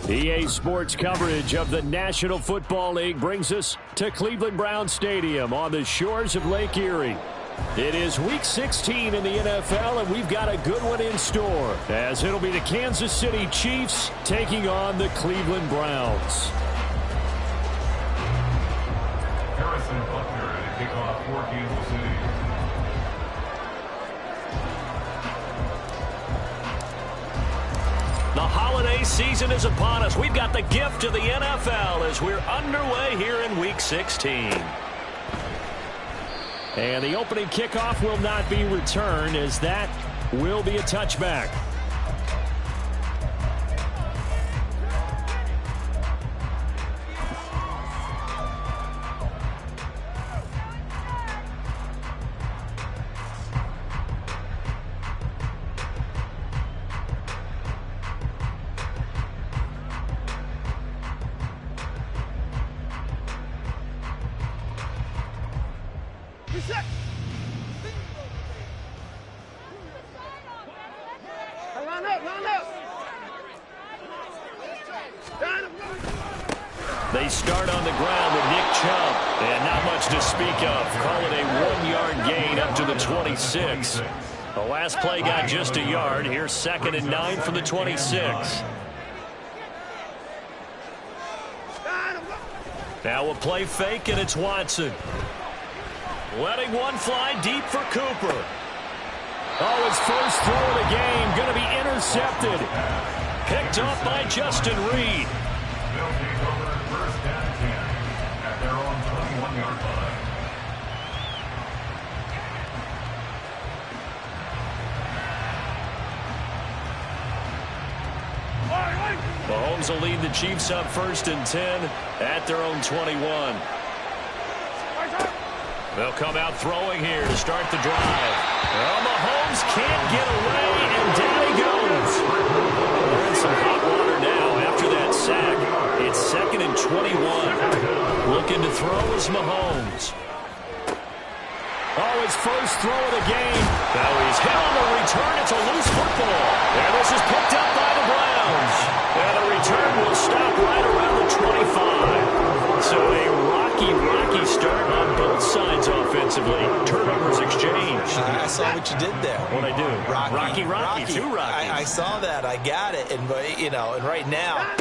EA Sports coverage of the National Football League brings us to Cleveland Browns Stadium on the shores of Lake Erie. It is Week 16 in the NFL, and we've got a good one in store, as it'll be the Kansas City Chiefs taking on the Cleveland Browns. Harrison Butker to kick off for Kansas City. The holiday season is upon us. We've got the gift of the NFL as we're underway here in Week 16. And the opening kickoff will not be returned, as that will be a touchback. They start on the ground with Nick Chubb, and not much to speak of. Call it a 1-yard gain up to the 26. The last play got just a yard. Here's 2nd and 9 from the 26. Now a play fake, and it's Watson. Letting one fly deep for Cooper. Oh, his first throw of the game going to be intercepted. Picked off by Justin Reed. They'll take over first down and 10 at their own 21-yard line. Mahomes will lead the Chiefs up 1st and 10 at their own 21. They'll come out throwing here to start the drive. Well, Mahomes can't get away, and down he goes. We're in some hot water now after that sack. It's 2nd and 21. Looking to throw is Mahomes. Oh, his first throw of the game. Now he's hit on the return. It's a loose football. And this is picked up by the Browns. And the return will stop right around the 25. So a rocky start on both sides offensively. Turnovers exchanged. I saw what you did there. What'd I do? Rocky. Two Rockies. I saw that. I got it. And, and right now,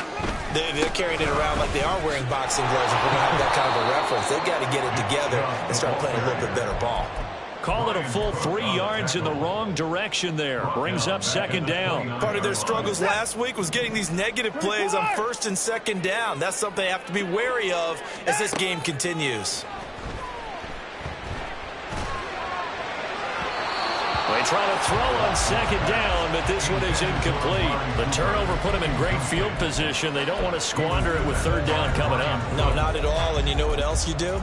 they're carrying it around like they are wearing boxing gloves. If we're going to have that kind of a reference, they've got to get it together and start playing a little bit better ball. Call it a full 3 yards in the wrong direction there. Brings up 2nd down. Part of their struggles last week was getting these negative plays on 1st and 2nd down. That's something they have to be wary of as this game continues. They try to throw on 2nd down, but this one is incomplete. The turnover put them in great field position. They don't want to squander it with 3rd down coming up. No, not at all. And you know what else you do?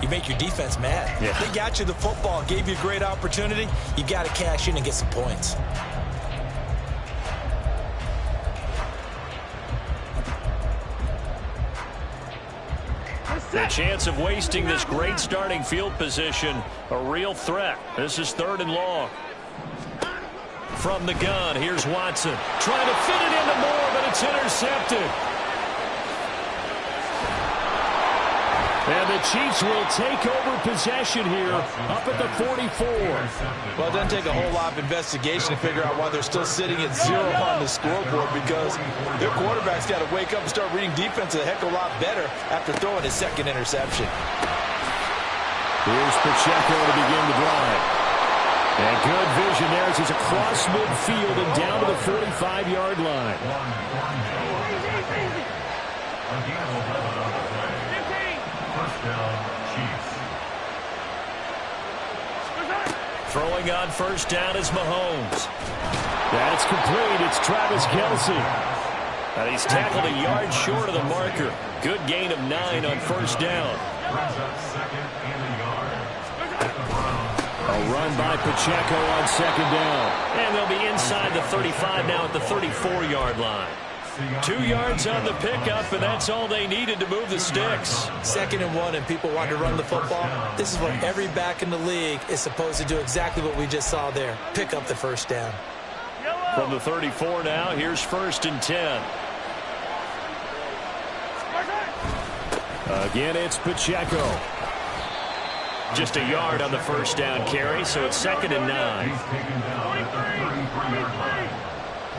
You make your defense mad. Yeah. They got you the football, gave you a great opportunity. You got to cash in and get some points. The chance of wasting this great starting field position, a real threat. This is 3rd and long. From the gun, here's Watson. Trying to fit it into Moore, but it's intercepted. And the Chiefs will take over possession here up at the 44. Well, it doesn't take a whole lot of investigation to figure out why they're still sitting at 0 on the scoreboard, because their quarterback's got to wake up and start reading defense a heck of a lot better after throwing his 2nd interception. Here's Pacheco to begin the drive. And good vision there as he's across midfield and down to the 45-yard line. First down, Chiefs. Throwing on 1st down is Mahomes. That's complete. It's Travis Kelce. And he's tackled a yard short of the marker. Good gain of 9 on 1st down. Brings up 2nd and a yard. A run by Pacheco on 2nd down. And they'll be inside the 35 now at the 34-yard line. 2 yards on the pickup, and that's all they needed to move the sticks. 2nd and 1, and people want to run the football. This is what every back in the league is supposed to do, exactly what we just saw there. Pick up the 1st down. From the 34 now, here's 1st and 10. Again, it's Pacheco. Just a yard on the first down carry, so it's 2nd and 9. He's taken down at the 33-yard line.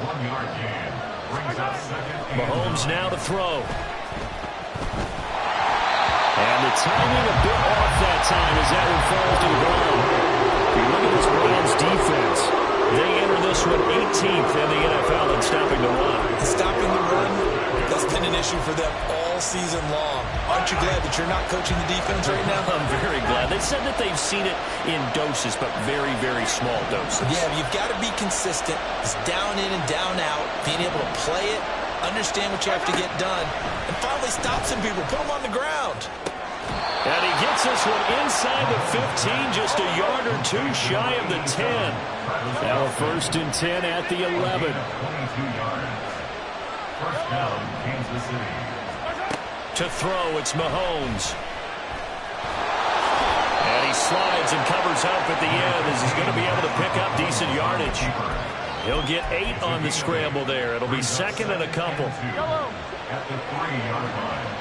1-yard gain. Brings up 2nd and 9. Mahomes now to throw. And the timing a bit off that time as that one falls to the ground. If you look at this Browns defense, they enter this one 18th in the NFL in stopping the run. Stopping the run, that's been an issue for them all season long. Aren't you glad that you're not coaching the defense right now? I'm very glad. They said that they've seen it in doses, but very, very small doses. Yeah, you've got to be consistent. It's down in and down out, being able to play it, understand what you have to get done, and finally stop some people, put them on the ground. And he gets this one inside the 15, just a yard or two shy of the 10. Now a 1st and 10 at the 11. 22 yards. First down, Kansas City. To throw, it's Mahomes. And he slides and covers up at the end as he's going to be able to pick up decent yardage. He'll get 8 on the scramble there. It'll be 2nd and a couple. At the 3-yard line.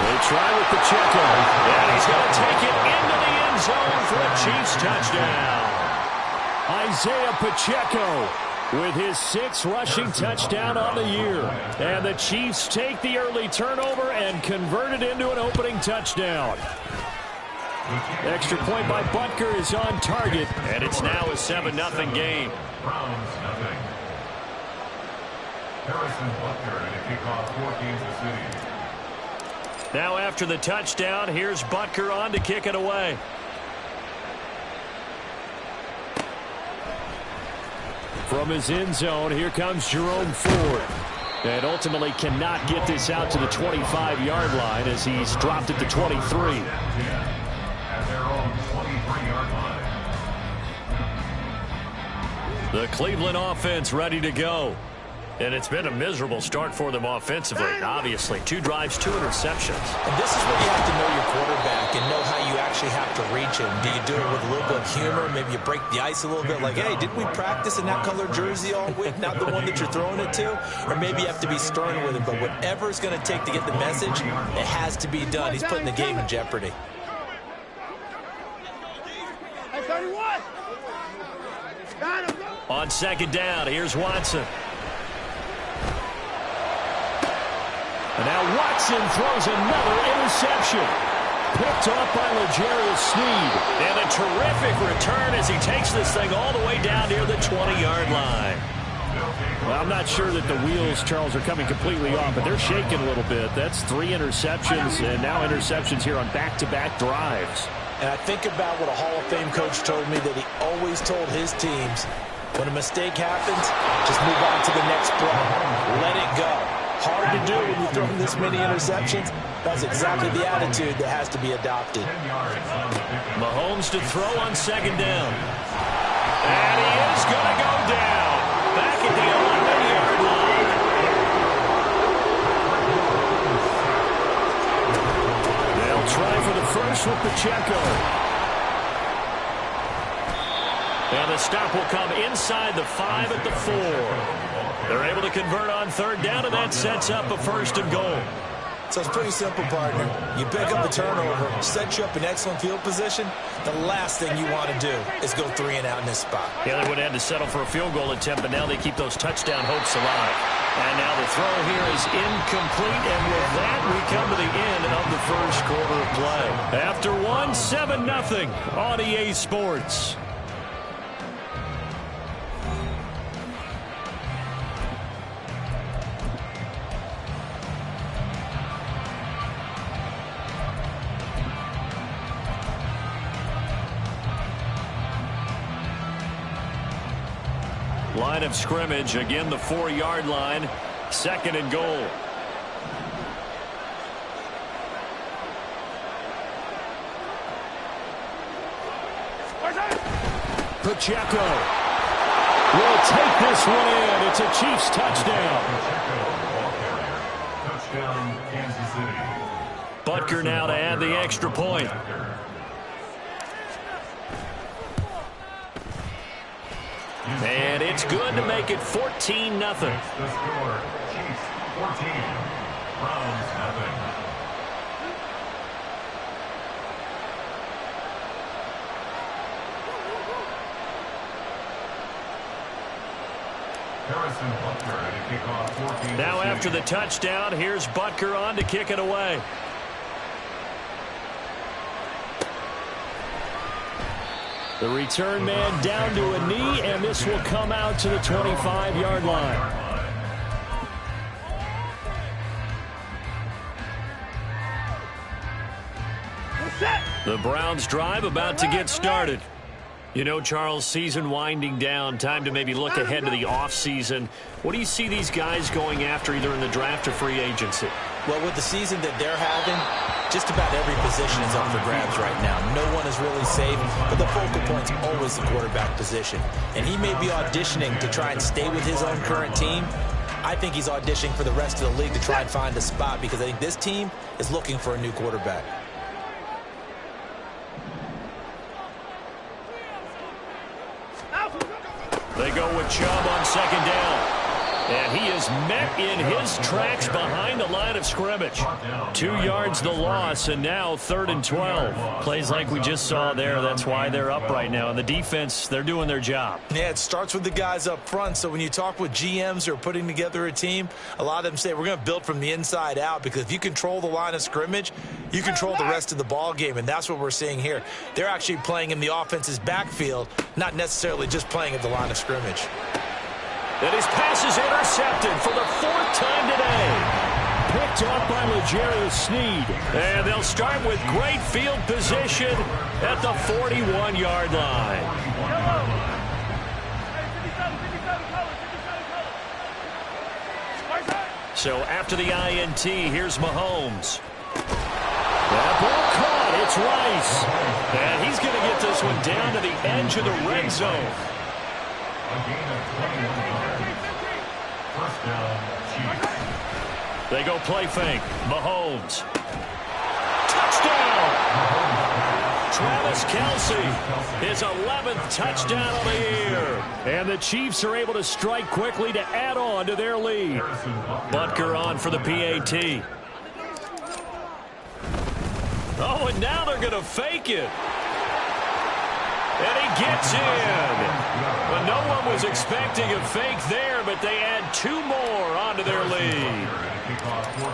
They try with Pacheco. And he's going to take it into the end zone for a Chiefs touchdown. Isaiah Pacheco with his 6th rushing touchdown on the year. And the Chiefs take the early turnover and convert it into an opening touchdown. Extra point by Butker is on target, and it's now a 7-0 game. Browns nothing. Harrison Butker and a kickoff for Kansas City. Now after the touchdown, here's Butker on to kick it away. From his end zone, here comes Jerome Ford. And ultimately cannot get this out to the 25-yard line as he's dropped it to 23. At their own 23-yard line. The Cleveland offense ready to go. And it's been a miserable start for them offensively, obviously. 2 drives, 2 interceptions. And this is where you have to know your quarterback and know how you actually have to reach him. Do you do it with a little bit of humor? Maybe you break the ice a little bit like, hey, didn't we practice in that color jersey all week? Not the one that you're throwing it to? Or maybe you have to be stern with him. But whatever it's going to take to get the message, it has to be done. He's putting the game in jeopardy. On 2nd down, here's Watson. And now Watson throws another interception. Picked off by L'Jarius Sneed. And a terrific return as he takes this thing all the way down near the 20-yard line. Well, I'm not sure that the wheels, Charles, are coming completely off, but they're shaking a little bit. That's 3 interceptions, and now interceptions here on back-to-back drives. And I think about what a Hall of Fame coach told me that he always told his teams, when a mistake happens, just move on to the next play. Let it go. Hard to do when you throw this many interceptions. That's exactly the attitude that has to be adopted. Mahomes to throw on 2nd down. And he is going to go down. Back at the 11-yard line. They'll try for the first with Pacheco. And the stop will come inside the 5 at the 4. They're able to convert on 3rd down, and that sets up a 1st and goal. So it's pretty simple, partner. You pick up the turnover, set you up in excellent field position. The last thing you want to do is go 3 and out in this spot. Yeah, they would have had to settle for a field goal attempt, but now they keep those touchdown hopes alive. And now the throw here is incomplete, and with that, we come to the end of the first quarter of play. After one, 7-0 on EA Sports. Line of scrimmage, again the 4-yard line, 2nd and goal. Pacheco will take this one in. It's a Chiefs touchdown. Touchdown, Kansas City. Butker now to add the extra point. And it's good to make it 14-0. The score, Chiefs 14, Browns nothing. Harrison Butker to kick off 14. Now after the touchdown, here's Butker on to kick it away. The return man down to a knee, and this will come out to the 25-yard line. The Browns drive about to get started. You know, Charles, season winding down, time to maybe look ahead to the offseason. What do you see these guys going after either in the draft or free agency? Well, with the season that they're having, just about every position is up for grabs right now. No one is really safe, but the focal point's always the quarterback position. And he may be auditioning to try and stay with his own current team. I think he's auditioning for the rest of the league to try and find a spot because I think this team is looking for a new quarterback. They go with Chubb on second down. And he is met in his tracks behind the line of scrimmage. 2 yards the loss, and now 3rd and 12. Plays like we just saw there. That's why they're up right now. And the defense, they're doing their job. Yeah, it starts with the guys up front. So when you talk with GMs who are putting together a team, a lot of them say we're going to build from the inside out because if you control the line of scrimmage, you control the rest of the ball game, and that's what we're seeing here. They're actually playing in the offense's backfield, not necessarily just playing at the line of scrimmage. And his pass is intercepted for the 4th time today. Picked off by L'Jarius Sneed. And they'll start with great field position at the 41-yard line. So after the INT, here's Mahomes. That ball caught. It's Rice. And he's going to get this one down to the edge of the red zone. A gain of 21 yards. First down, Chiefs. They go play fake. Mahomes. Touchdown! Travis Kelce, his 11th touchdown of the year. And the Chiefs are able to strike quickly to add on to their lead. Butker on for the PAT. Oh, and now they're going to fake it. And he gets in. But no one was expecting a fake there, but they add 2 more onto their lead.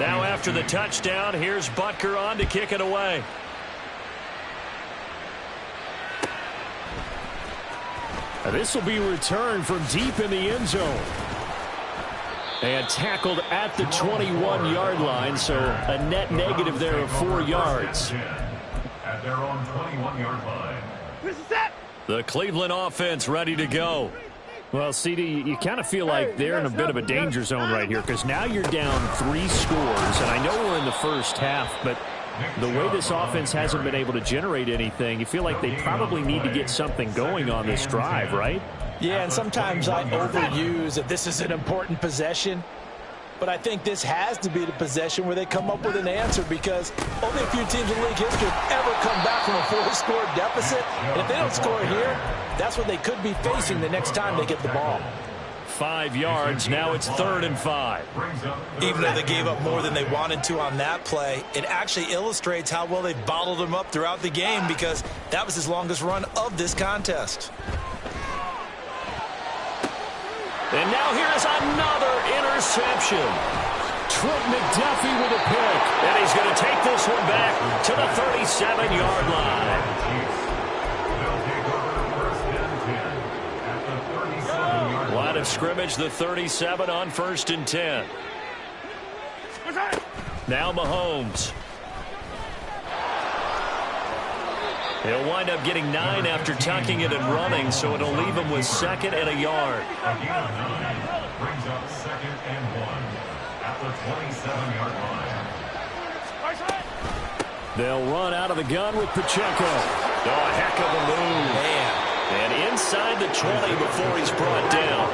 Now after the touchdown, here's Butker on to kick it away. This will be returned from deep in the end zone. And tackled at the 21-yard line, so a net negative there of 4 yards. At their own 21-yard line. The Cleveland offense ready to go. Well, CD, you kind of feel like they're in a bit of a danger zone right here because now you're down 3 scores, and I know we're in the first half, but the way this offense hasn't been able to generate anything, you feel like they probably need to get something going on this drive, right? Yeah, and sometimes I overuse that this is an important possession. But I think this has to be the possession where they come up with an answer because only a few teams in league history have ever come back from a 4-score deficit. And if they don't score here, that's what they could be facing the next time they get the ball. 5 yards. Now it's 3rd and 5. Even though they gave up more than they wanted to on that play, it actually illustrates how well they've bottled them up throughout the game because that was his longest run of this contest. And now here's another interception. Trent McDuffie with a pick. And he's going to take this one back to the 37-yard line. Line of scrimmage, the 37 on 1st and 10. Now Mahomes. He'll wind up getting 9 after tucking it and running, so it'll leave him with 2nd and a yard. A gain of 9 brings up 2nd and 1 at the 27-yard line. They'll run out of the gun with Pacheco. Oh, a heck of a move. Man. And inside the 20 before he's brought down.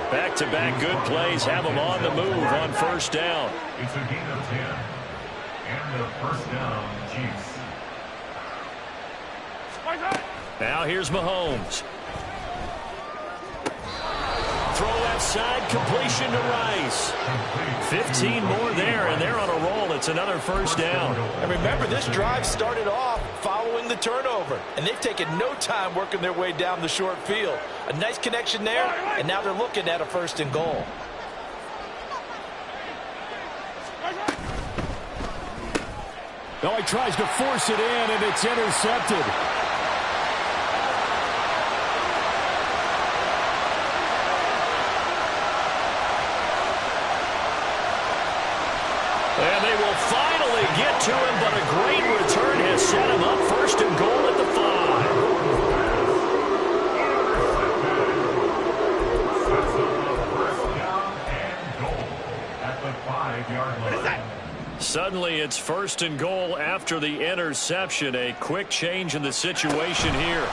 Back-to-back good plays have him on the move on 1st down. It's a gain of 10. And the 1st down, Chiefs. Now here's Mahomes. throw left side, completion to Rice. 15 more there, and they're on a roll. It's another first down. And remember, this drive started off following the turnover, and they've taken no time working their way down the short field. A nice connection there, and now they're looking at a first and goal. Oh, he tries to force it in, and it's intercepted. And they will finally get to him, but a great return has set him up first and goal at the 5. Sets up the first down and goal at the 5-yard line. Suddenly it's first and goal after the interception. A quick change in the situation here.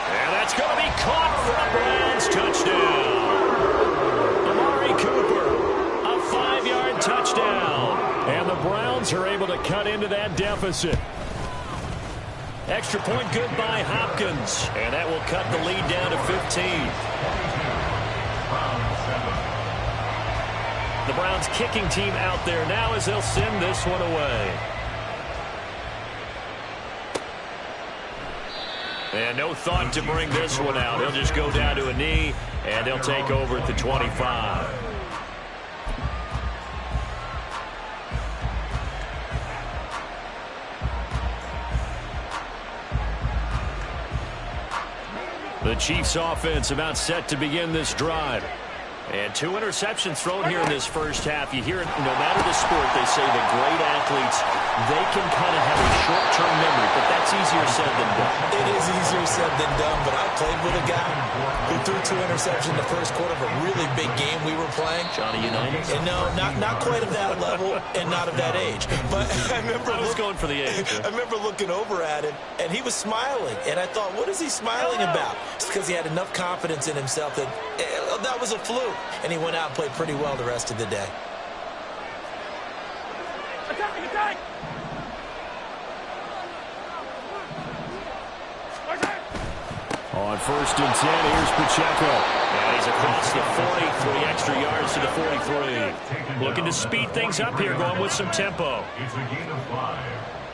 And that's going to be caught for a Browns touchdown. Amari Cooper, a 5-yard touchdown. And the Browns are able to cut into that deficit. Extra point good by Hopkins. And that will cut the lead down to 15. The Browns kicking team out there now as they'll send this one away. And no thought to bring this one out. He'll just go down to a knee, and they'll take over at the 25. The Chiefs offense about set to begin this drive. And 2 interceptions thrown here in this first half. You hear it, no matter the sport, they say the great athletes, they can kind of have a short-term memory, but that's easier said than done. It is easier said than done, but I played with a guy who threw 2 interceptions in the first quarter of a really big game we were playing. Johnny Unitas? And no, not quite of that level and not of that age. But I remember I was going for the age. I remember looking over at him, and he was smiling. And I thought, what is he smiling about? It's because he had enough confidence in himself that that was a fluke. And he went out and played pretty well the rest of the day. On first and 10, here's Pacheco. And he's across the 40, 3 extra yards to the 43. Looking to speed things up here, going with some tempo. It's a gain of 5.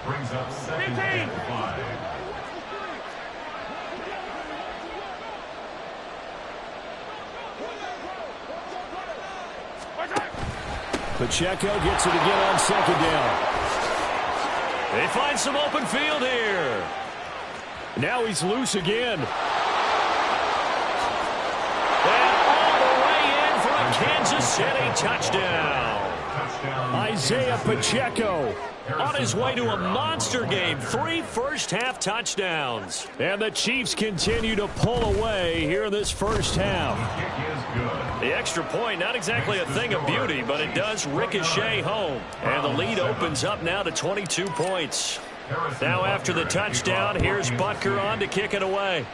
Brings up 2nd and 5. Pacheco gets it again on 2nd down. They find some open field here. Now he's loose again. And all the way in for a Kansas City touchdown. Isaiah Pacheco on his way to a monster game. 3 first-half touchdowns. And the Chiefs continue to pull away here in this first half. The extra point, not exactly a thing of beauty, but it does ricochet home. And the lead opens up now to 22 points. Now after the touchdown, here's Butker on to kick it away.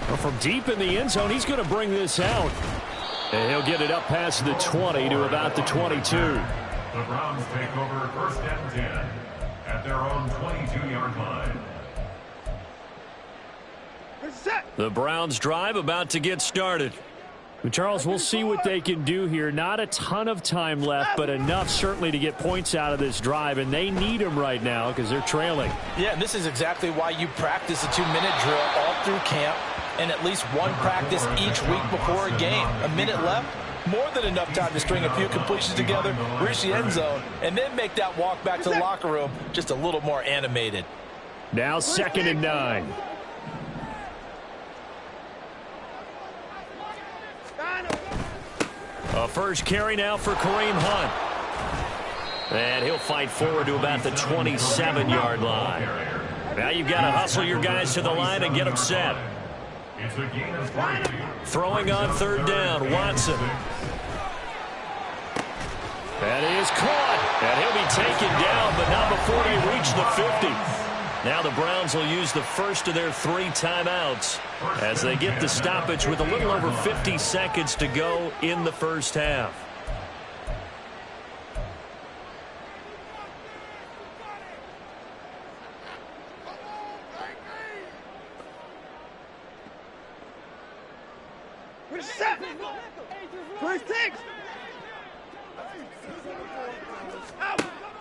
Well, from deep in the end zone, he's going to bring this out. And he'll get it up past the 20 to about the 22. The Browns take over 1st and 10 at their own 22-yard line. The Browns drive about to get started. Charles, we'll see what they can do here. Not a ton of time left, but enough certainly to get points out of this drive, and they need them right now because they're trailing. Yeah, and this is exactly why you practice a 2-minute drill all through camp and at least one practice each week before a game. A minute left, more than enough time to string a few completions together, reach the end zone, and then make that walk back to the locker room just a little more animated. Now 2nd and 9. A first carry now for Kareem Hunt. And he'll fight forward to about the 27-yard line. Now you've got to hustle your guys to the line and get them set. It's a gain of 3. Throwing on 3rd down, Watson. That is caught. And he'll be taken down, but not before they reach the 50. Now the Browns will use the first of their 3 timeouts as they get the stoppage with a little over 50 seconds to go in the first half.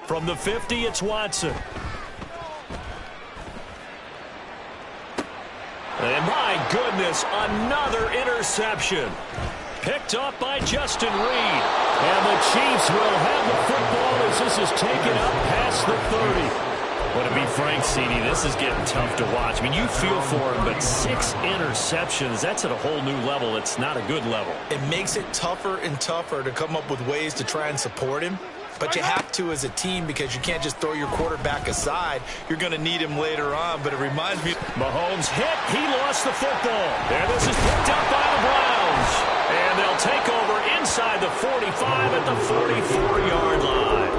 From the 50, it's Watson. And my goodness, another interception. Picked up by Justin Reed. And the Chiefs will have the football as this is taken up past the 30. But to be frank, CD, this is getting tough to watch. I mean, you feel for him, but 6 interceptions, that's at a whole new level. It's not a good level. It makes it tougher and tougher to come up with ways to try and support him. But you have to as a team because you can't just throw your quarterback aside. You're going to need him later on. But it reminds me. Mahomes hit. He lost the football. And this is picked up by the Browns. And they'll take over inside the 45 at the 44-yard line.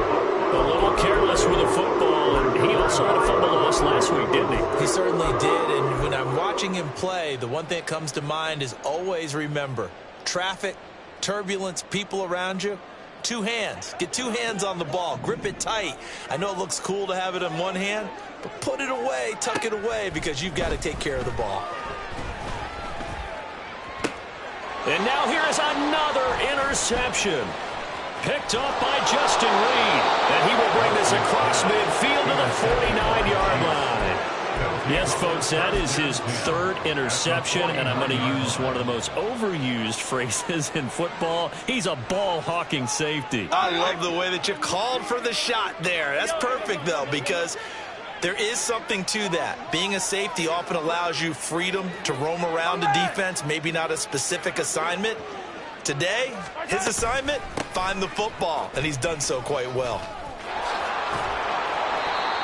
A little careless with the football. And he also had a fumble loss last week, didn't he? He certainly did. And when I'm watching him play, the one thing that comes to mind is always remember, traffic, turbulence, people around you. 2 hands. Get 2 hands on the ball. Grip it tight. I know it looks cool to have it in one hand, but put it away, tuck it away, because you've got to take care of the ball. And now here is another interception. Picked up by Justin Reed. And he will bring this across midfield to the 49-yard line. Yes, folks, that is his 3rd interception, and I'm going to use one of the most overused phrases in football. He's a ball-hawking safety. I love the way that you called for the shot there. That's perfect, though, because there is something to that. Being a safety often allows you freedom to roam around a defense, maybe not a specific assignment. Today, his assignment, find the football, and he's done so quite well.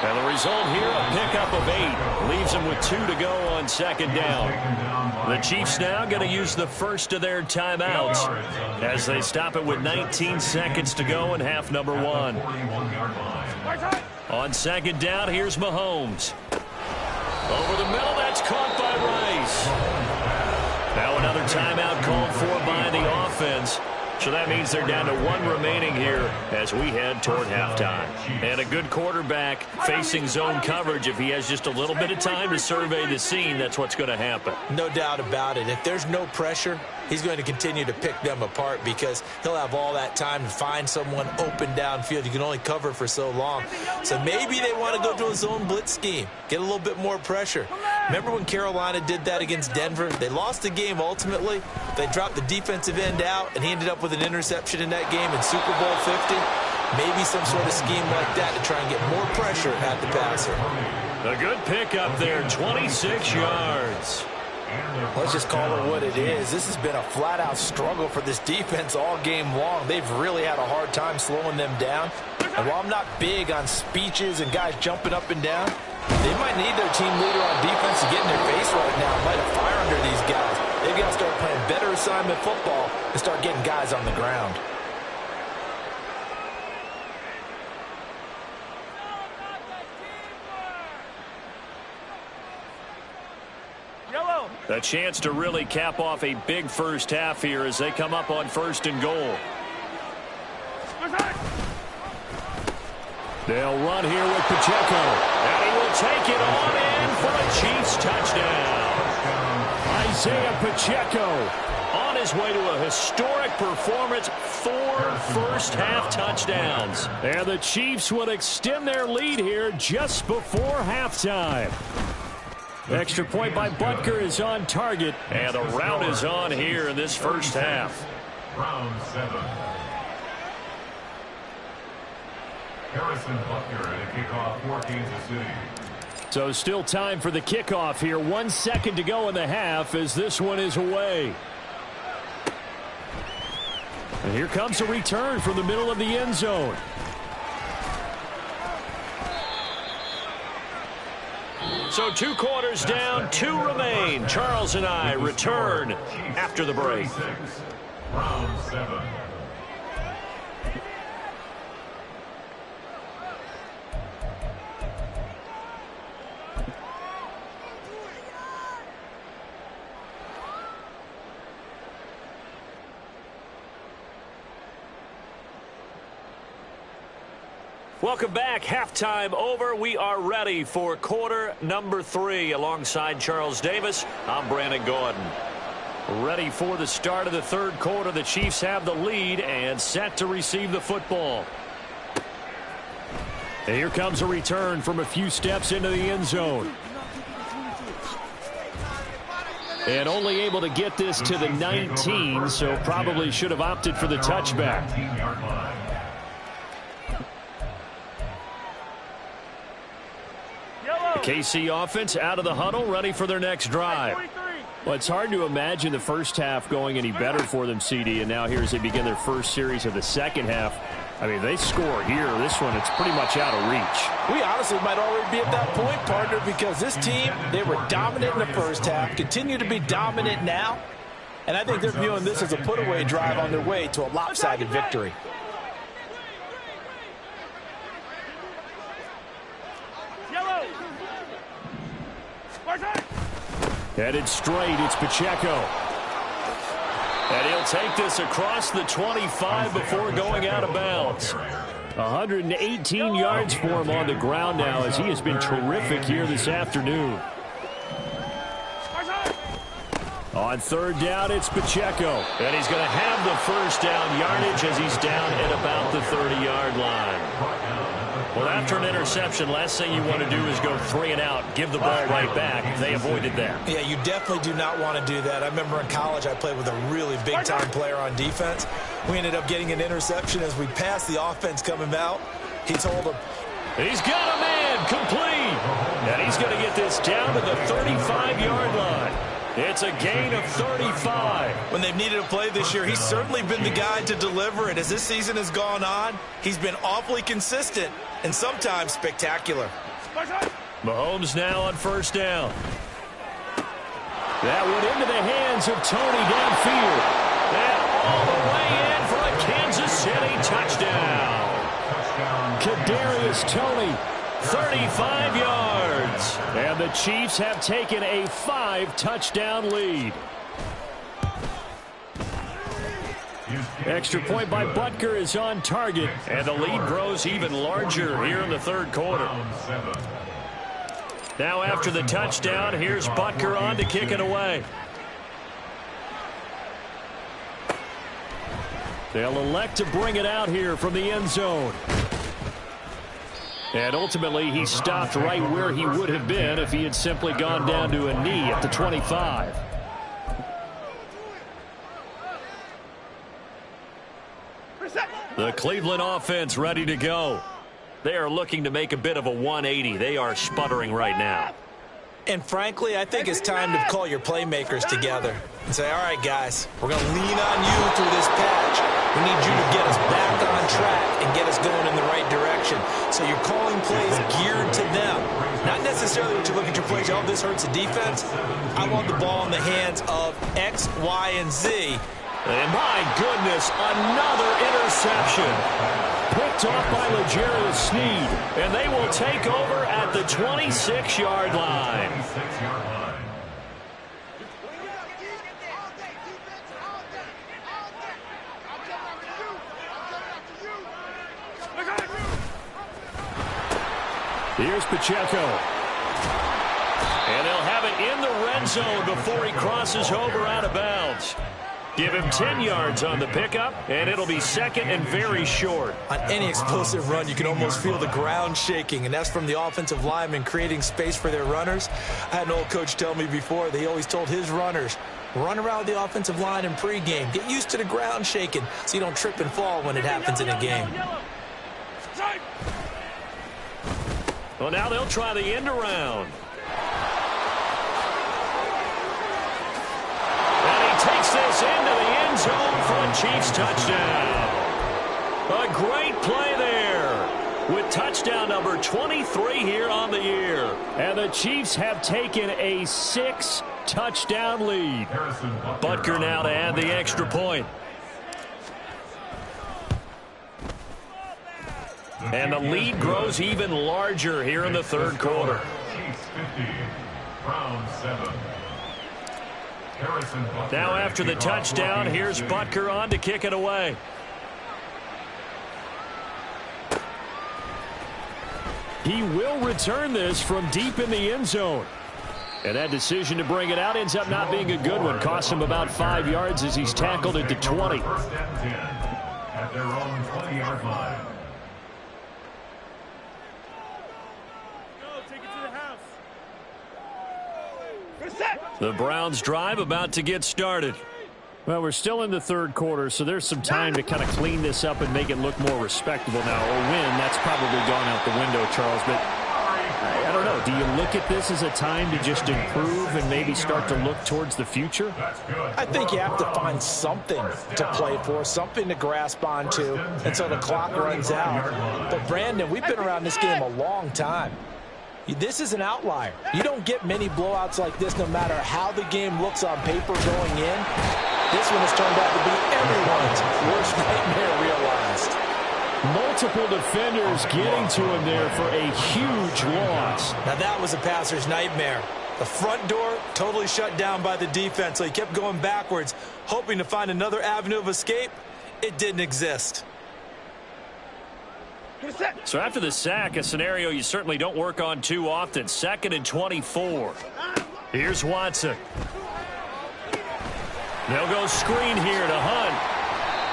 And the result here, a pickup of 8. Leaves them with 2 to go on 2nd down. The Chiefs now going to use the first of their timeouts as they stop it with 19 seconds to go in half number 1. On 2nd down, here's Mahomes. Over the middle, that's caught by Rice. Now another timeout called for by the offense. So that means they're down to 1 remaining here as we head toward halftime. And a good quarterback facing zone coverage, if he has just a little bit of time to survey the scene, that's what's going to happen. No doubt about it. If there's no pressure, he's going to continue to pick them apart because he'll have all that time to find someone open downfield. You can only cover for so long. So maybe they want to go to a zone blitz scheme, get a little bit more pressure. Remember when Carolina did that against Denver? They lost the game ultimately. They dropped the defensive end out, and he ended up with an interception in that game in Super Bowl 50. Maybe some sort of scheme like that to try and get more pressure at the passer. A good pickup there, 26 yards. Let's just call it what it is. This has been a flat-out struggle for this defense all game long. They've really had a hard time slowing them down. And while I'm not big on speeches and guys jumping up and down, they might need their team leader on defense to get in their face right now and light a fire under these guys. They've got to start playing better assignment football and start getting guys on the ground. A chance to really cap off a big first half here as they come up on 1st and goal. They'll run here with Pacheco. And he will take it on in for a Chiefs touchdown. Isaiah Pacheco on his way to a historic performance. 4 first-half touchdowns. And the Chiefs will extend their lead here just before halftime. Extra point by Butker is on target. And the rout is on here in this first half. Round 7. Harrison Butker at a kickoff for Kansas City. So still time for the kickoff here. 1 second to go in the half as this one is away. And here comes a return from the middle of the end zone. So 2 quarters down, 2 remain. Charles and I return after the break. Round 7. Welcome back. Halftime over. We are ready for quarter number 3. Alongside Charles Davis, I'm Brandon Gordon. Ready for the start of the third quarter. The Chiefs have the lead and set to receive the football. And here comes a return from a few steps into the end zone. And only able to get this to the 19, so probably should have opted for the touchback. The KC offense out of the huddle, ready for their next drive. Well, it's hard to imagine the first half going any better for them, CD, and now here as they begin their first series of the second half. I mean, they score here. This one, it's pretty much out of reach. We honestly might already be at that point, partner, because this team, they were dominant in the first half, continue to be dominant now, and I think they're viewing this as a put-away drive on their way to a lopsided victory. Headed straight, it's Pacheco. And he'll take this across the 25 before going out of bounds. 118 yards for him on the ground now as he has been terrific here this afternoon. On third down, it's Pacheco. And he's going to have the first down yardage as he's down at about the 30-yard line. Well, after an interception, last thing you want to do is go 3 and out, give the ball right back. They avoided that. Yeah, you definitely do not want to do that. I remember in college I played with a really big-time player on defense. We ended up getting an interception as we passed the offense coming out. He told him, he's got a man complete. And he's going to get this down to the 35-yard line. It's a gain of 35. When they've needed a play this year, he's certainly been the guy to deliver it. As this season has gone on, he's been awfully consistent and sometimes spectacular. Mahomes now on first down. That went into the hands of Tony downfield. And all the way in for a Kansas City touchdown. Kadarius Toney, 35 yards. And the Chiefs have taken a 5-touchdown lead. Extra point by Butker is on target, and the lead grows even larger here in the third quarter. Now after the touchdown, here's Butker on to kick it away. They'll elect to bring it out here from the end zone. And ultimately, he stopped right where he would have been if he had simply gone down to a knee at the 25. The Cleveland offense ready to go. They are looking to make a bit of a 180. They are sputtering right now. And frankly, I think it's time to call your playmakers together and say, all right, guys, we're going to lean on you through this patch. We need you to get us back on track and get us going in the right direction. So you're calling plays geared to them. Not necessarily what you look at your plays, oh, this hurts the defense. I want the ball in the hands of X, Y, and Z. And my goodness, another interception. Picked off by L'Jarius Sneed. And they will take over at the 26-yard line. Here's Pacheco. And they'll have it in the red zone before he crosses over out of bounds. Give him 10 yards on the pickup, and it'll be second and very short. On any explosive run, you can almost feel the ground shaking, and that's from the offensive linemen creating space for their runners. I had an old coach tell me before, they always told his runners, run around the offensive line in pregame. Get used to the ground shaking so you don't trip and fall when it happens in a game. Well, now they'll try the end around. Takes this into the end zone for a Chiefs touchdown. A great play there with touchdown number 23 here on the year. And the Chiefs have taken a 6-touchdown lead. Butker now to add the extra point. And the lead grows even larger here in the third quarter. Chiefs 50, round 7. Now after the touchdown, here's Butker on to kick it away. He will return this from deep in the end zone. And that decision to bring it out ends up not being a good one. Costs him about 5 yards as he's tackled at the 20. First and 10 at their own 20-yard line. The Browns drive about to get started. Well, we're still in the third quarter, so there's some time to kind of clean this up and make it look more respectable now. Or win, that's probably gone out the window, Charles. But I don't know. Do you look at this as a time to just improve and maybe start to look towards the future? I think you have to find something to play for, something to grasp onto until the clock runs out. But, Brandon, we've been around this game a long time. This is an outlier. You don't get many blowouts like this no matter how the game looks on paper going in. This one has turned out to be everyone's worst nightmare realized. Multiple defenders getting to him there for a huge loss. Now that was a passer's nightmare. The front door totally shut down by the defense, so he kept going backwards, hoping to find another avenue of escape. It didn't exist. So after the sack, a scenario you certainly don't work on too often. 2nd and 24. Here's Watson. They'll go screen here to Hunt.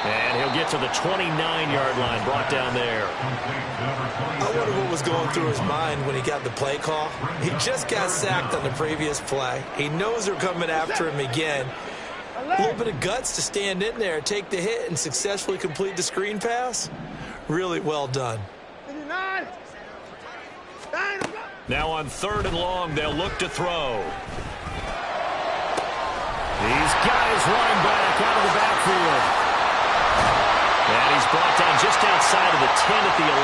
And he'll get to the 29-yard line, brought down there. I wonder what was going through his mind when he got the play call. He just got sacked on the previous play. He knows they're coming after him again. A little bit of guts to stand in there, take the hit, and successfully complete the screen pass. Really well done. Now on 3rd and long, they'll look to throw. He's got his running back out of the backfield. And he's brought down just outside of the 10 at the 11.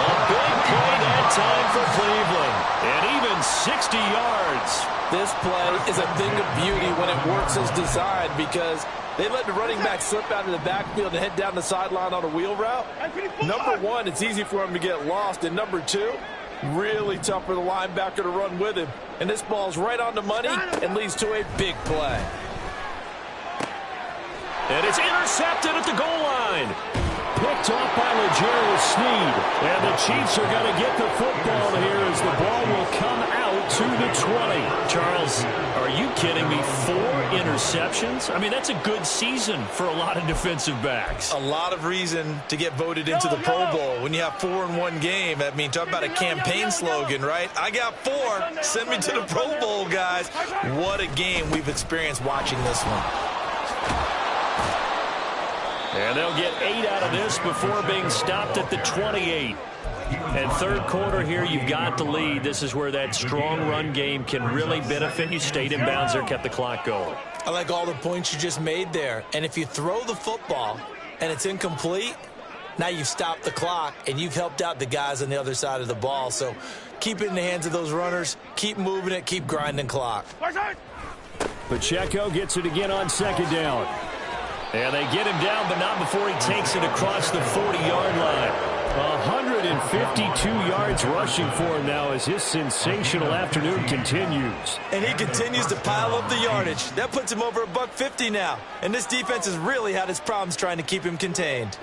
A big play that time for Cleveland. And even 60 yards. This play is a thing of beauty when it works as designed because they let the running back slip out of the backfield and head down the sideline on a wheel route. Number one, it's easy for him to get lost. And number two, really tough for the linebacker to run with him. And this ball's right on the money and leads to a big play. And it's intercepted at the goal line. Picked off by L'Jarius Sneed. And the Chiefs are going to get the football here as the ball will come out to the 20. Charles, are you kidding me? 4 interceptions? I mean, that's a good season for a lot of defensive backs. A lot of reason to get voted into the Pro Bowl when you have 4 in one game. I mean, talk about a campaign slogan, right? I got 4. Send me to the Pro Bowl, guys. What a game we've experienced watching this one. And they'll get 8 out of this before being stopped at the 28. And third quarter here, you've got the lead. This is where that strong run game can really benefit you. Stayed in bounds there, kept the clock going. I like all the points you just made there. And if you throw the football and it's incomplete, now you've stopped the clock and you've helped out the guys on the other side of the ball. So keep it in the hands of those runners. Keep moving it. Keep grinding clock. Pacheco gets it again on 2nd down. And they get him down, but not before he takes it across the 40-yard line. 152 yards rushing for him now as his sensational afternoon continues. And he continues to pile up the yardage. That puts him over $150 now. And this defense has really had its problems trying to keep him contained.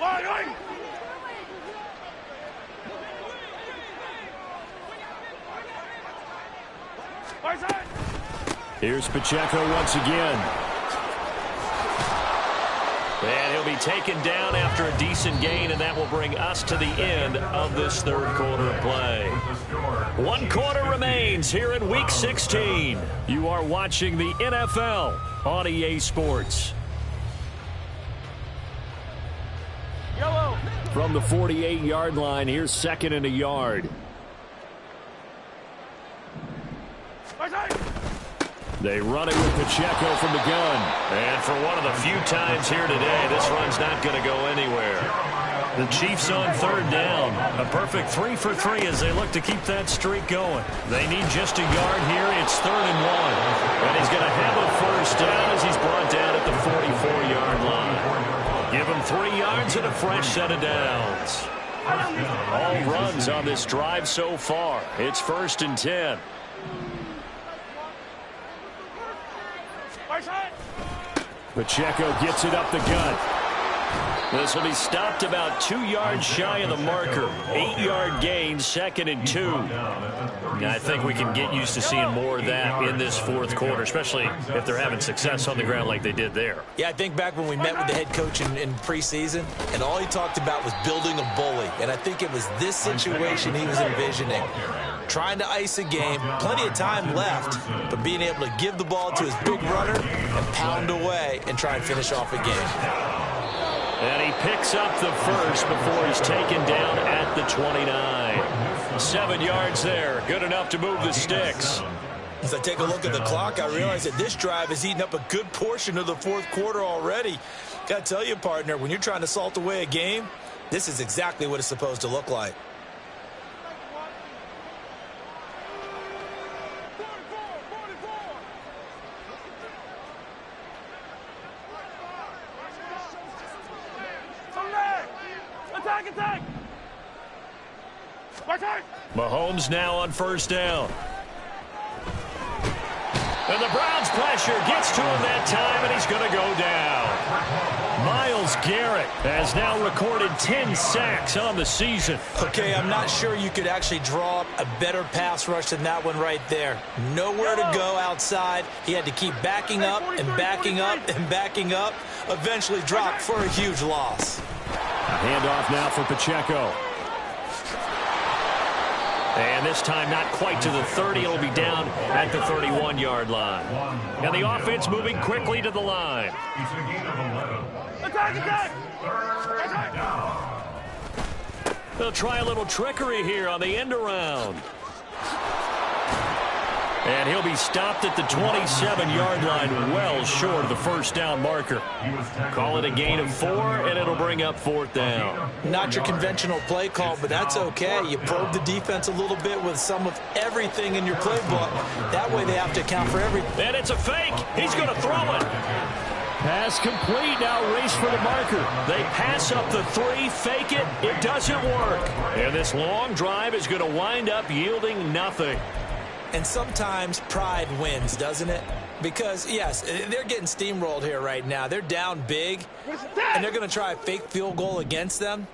Here's Pacheco once again. And he'll be taken down after a decent gain, and that will bring us to the end of this third quarter of play. 1 quarter remains here in Week 16. You are watching the NFL on EA Sports. From the 48-yard line, here's 2nd and a yard. They run it with Pacheco from the gun. And for one of the few times here today, this run's not going to go anywhere. The Chiefs on 3rd down. A perfect 3 for 3 as they look to keep that streak going. They need just a yard here. It's 3rd and 1. And he's going to have a first down as he's brought down at the 44-yard line. Give him 3 yards and a fresh set of downs. All runs on this drive so far. It's 1st and 10. Pacheco gets it up the gut. This will be stopped about 2 yards shy of the marker. 8-yard gain, 2nd and 2. I think we can get used to seeing more of that in this fourth quarter, especially if they're having success on the ground like they did there. Yeah, I think back when we met with the head coach in preseason, and all he talked about was building a bully. And I think it was this situation he was envisioning. Trying to ice a game, plenty of time left, but being able to give the ball to his big runner and pound away and try and finish off a game. And he picks up the first before he's taken down at the 29. 7 yards there. Good enough to move the sticks. As I take a look at the clock, I realize that this drive has eaten up a good portion of the fourth quarter already. Got to tell you, partner, when you're trying to salt away a game, this is exactly what it's supposed to look like. Mahomes now on first down. And the Browns' pressure gets to him that time, and he's going to go down. Myles Garrett has now recorded 10 sacks on the season. Okay, I'm not sure you could actually draw up a better pass rush than that one right there. Nowhere to go outside. He had to keep backing up and backing up and backing up. Eventually dropped for a huge loss. Handoff now for Pacheco. And this time not quite to the 30. It'll be down at the 31-yard line. And the offense moving quickly to the line. They'll try a little trickery here on the end around. And he'll be stopped at the 27-yard line, well short of the first down marker. Call it a gain of 4, and it'll bring up 4th down. Not your conventional play call, but that's okay. You probe the defense a little bit with some of everything in your playbook. That way they have to account for everything. And it's a fake. He's going to throw it. Pass complete. Now race for the marker. They pass up the 3, fake it. It doesn't work. And this long drive is going to wind up yielding nothing. And sometimes pride wins, doesn't it? Because, yes, they're getting steamrolled here right now. They're down big, and they're going to try a fake field goal against them.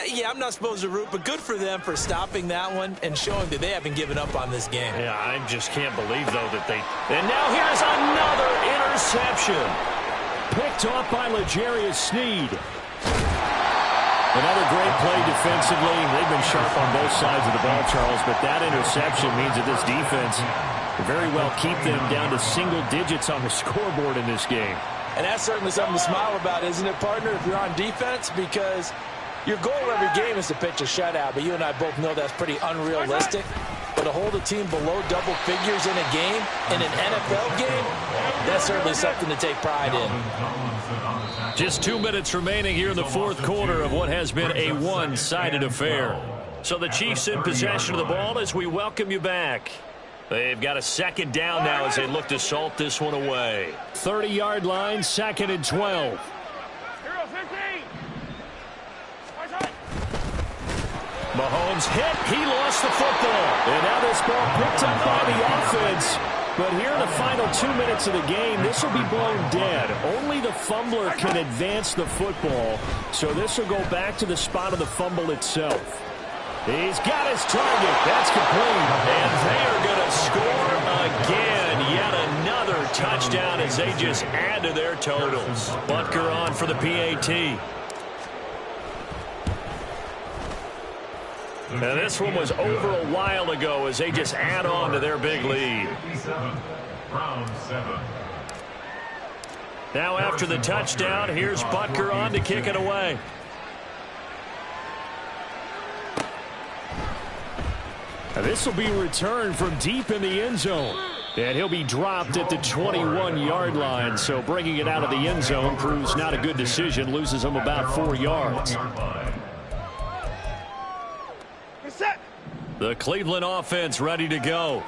Yeah, I'm not supposed to root, but good for them for stopping that one and showing that they haven't given up on this game. Yeah, I just can't believe, though, that they... And now here's another interception. Picked off by L'Jarius Sneed. Another great play defensively. They've been sharp on both sides of the ball, Charles, but that interception means that this defense will very well keep them down to single digits on the scoreboard in this game. And that's certainly something to smile about, isn't it, partner, if you're on defense? Because your goal every game is to pitch a shutout, but you and I both know that's pretty unrealistic. But to hold a team below double figures in a game, in an NFL game, that's certainly something to take pride in. Just 2 minutes remaining here in the fourth quarter of what has been a one-sided affair. So the Chiefs in possession of the ball as we welcome you back. They've got a second down now as they look to salt this one away. 30-yard line, 2nd and 12. Mahomes hit. He lost the football. And now this ball picked up by the offense. But here in the final 2 minutes of the game, this will be blown dead. Only the fumbler can advance the football. So this will go back to the spot of the fumble itself. He's got his target. That's complete. And they are going to score again. Yet another touchdown as they just add to their totals. Butker on for the PAT. Now this one was over a while ago as they just add on to their big lead. Now after the touchdown, here's Butker on to kick it away. Now this will be returned from deep in the end zone. And he'll be dropped at the 21-yard line. So bringing it out of the end zone proves not a good decision. Loses him about 4 yards. The Cleveland offense ready to go.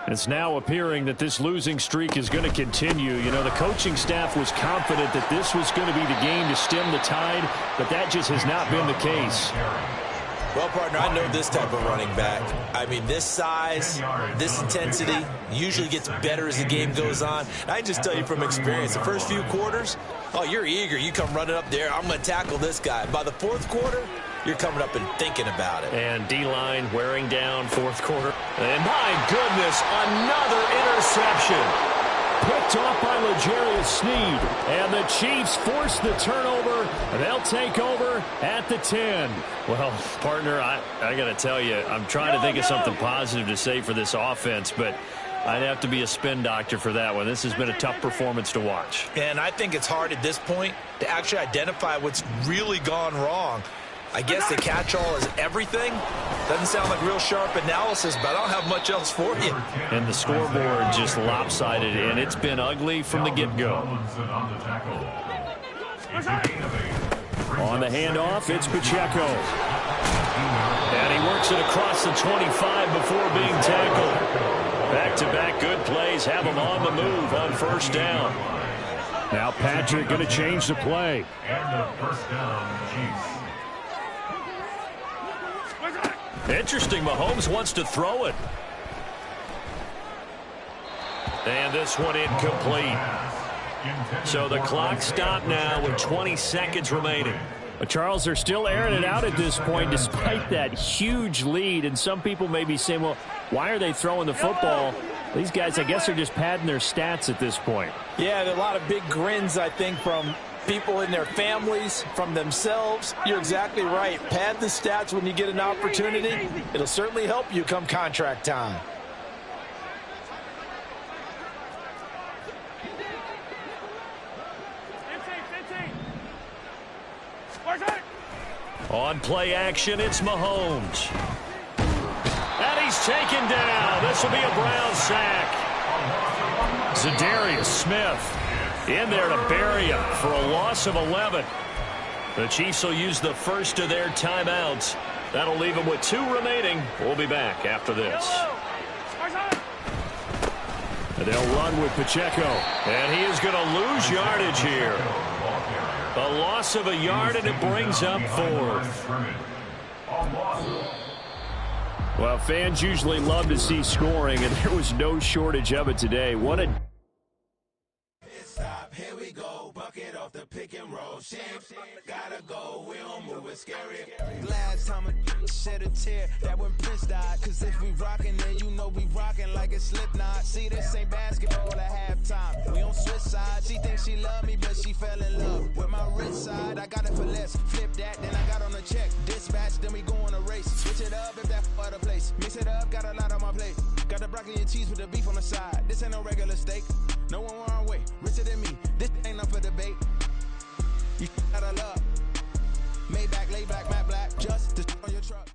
It's now appearing that this losing streak is going to continue. You know, the coaching staff was confident that this was going to be the game to stem the tide, but that just has not been the case. Well, partner, I know this type of running back. I mean, this size, this intensity usually gets better as the game goes on. I can just tell you from experience, the first few quarters, Oh, you're eager. You come running up there. I'm going to tackle this guy. By the fourth quarter, you're coming up and thinking about it. And D-line wearing down fourth quarter. And my goodness, another interception. Picked off by L'Jarius Sneed. And the Chiefs force the turnover. They'll take over at the 10. Well, partner, I got to tell you, I'm trying to think of something positive to say for this offense, but I'd have to be a spin doctor for that one. This has been a tough performance to watch. And I think it's hard at this point to actually identify what's really gone wrong. I guess the catch-all is everything. Doesn't sound like real sharp analysis, but I don't have much else for you. And the scoreboard just lopsided, and it's been ugly from the get-go. On the handoff, it's Pacheco. And he works it across the 25 before being tackled. Back-to-back good plays have him on the move on first down. Now Patrick going to change the play. And the first down, Chiefs. Interesting, Mahomes wants to throw it. And this one incomplete. So the clock stopped now with 20 seconds remaining. But Charles, they're still airing it out at this point despite that huge lead. And some people may be saying, well, why are they throwing the football? These guys, I guess, are just padding their stats at this point. Yeah, there are a lot of big grins, I think, from people in their families, from themselves. You're exactly right. Pad the stats when you get an opportunity. It'll certainly help you come contract time. On play action, it's Mahomes. And he's taken down. This will be a Brown sack. Zadarius Smith in there to bury him for a loss of 11. The Chiefs will use the first of their timeouts. That'll leave them with 2 remaining. We'll be back after this. And they'll run with Pacheco. And he is going to lose yardage here. A loss of a yard, and it brings up 4th. Well, fans usually love to see scoring, and there was no shortage of it today. What a... Here we go, bucket off the pick and roll. Gotta go, we don't move it scary. Last time a shed a tear, that when Prince died. Cause if we rockin', then you know we rockin' like a Slipknot. See, this ain't basketball at halftime. We on switch side. She thinks she love me, but she fell in love with my rich side. I got it for less. Flip that, then I got on a check. Dispatch, then we go on a race. Switch it up if that other place. Mix it up, got a lot on my plate. Got the broccoli and cheese with the beef on the side. This ain't no regular steak. No one wrong way. Richer than me. This ain't up for debate. You gotta love. Maybach, lay back, matte black. Just to on your truck.